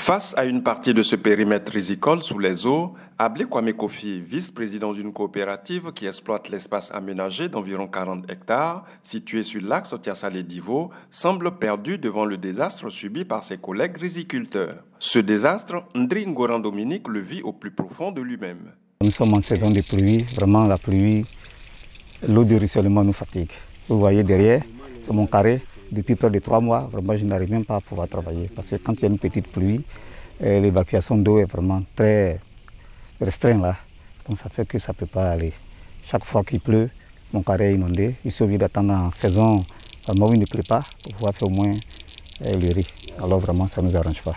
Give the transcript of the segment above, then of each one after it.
Face à une partie de ce périmètre risicole sous les eaux, Ablé Kwame Kofi, vice-président d'une coopérative qui exploite l'espace aménagé d'environ 40 hectares, situé sur l'axe Tiasalé-Divo, semble perdu devant le désastre subi par ses collègues riziculteurs. Ce désastre, Ndri Ngoran Dominique le vit au plus profond de lui-même. Nous sommes en saison de pluie, vraiment la pluie, l'eau de ruissellement nous fatigue. Vous voyez derrière, c'est mon carré. Depuis près de 3 mois, vraiment, je n'arrive même pas à pouvoir travailler. Parce que quand il y a une petite pluie, l'évacuation d'eau est vraiment très restreinte là. Donc ça fait que ça ne peut pas aller. Chaque fois qu'il pleut, mon carré est inondé. Il suffit d'attendre en saison, vraiment où il ne pleut pas, pour pouvoir faire au moins le riz. Alors vraiment, ça ne nous arrange pas.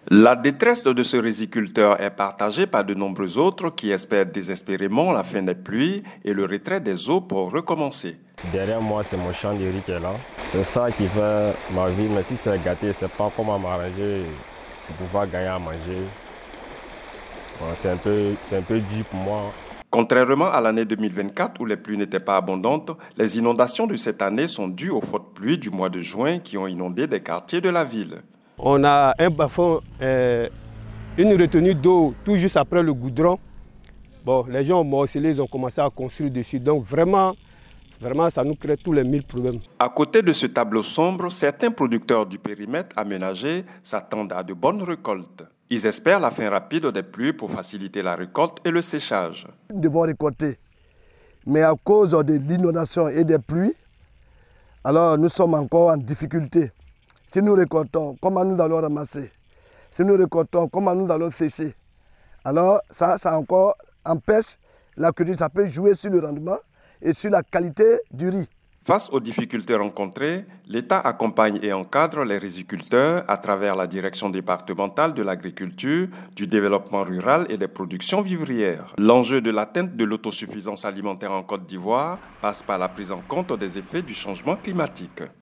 La détresse de ce riziculteur est partagée par de nombreux autres qui espèrent désespérément la fin des pluies et le retrait des eaux pour recommencer. Derrière moi, c'est mon champ de riz qui est là. C'est ça qui fait ma vie, mais si c'est gâté, c'est pas comment m'arranger pour pouvoir gagner à manger. Bon, c'est un peu dur pour moi. Contrairement à l'année 2024 où les pluies n'étaient pas abondantes, les inondations de cette année sont dues aux fortes pluies du mois de juin qui ont inondé des quartiers de la ville. On a un bas-fond, une retenue d'eau tout juste après le goudron. Bon, les gens ont morcelé, ils ont commencé à construire dessus. Donc vraiment, ça nous crée tous les 1000 problèmes. À côté de ce tableau sombre, certains producteurs du périmètre aménagé s'attendent à de bonnes récoltes. Ils espèrent la fin rapide des pluies pour faciliter la récolte et le séchage. Nous devons récolter, mais à cause de l'inondation et des pluies, alors nous sommes encore en difficulté. Si nous récoltons, comment nous allons ramasser? Si nous récoltons, comment nous allons sécher? Alors ça encore empêche la culture, ça peut jouer sur le rendement et sur la qualité du riz. Face aux difficultés rencontrées, l'État accompagne et encadre les riziculteurs à travers la direction départementale de l'agriculture, du développement rural et des productions vivrières. L'enjeu de l'atteinte de l'autosuffisance alimentaire en Côte d'Ivoire passe par la prise en compte des effets du changement climatique.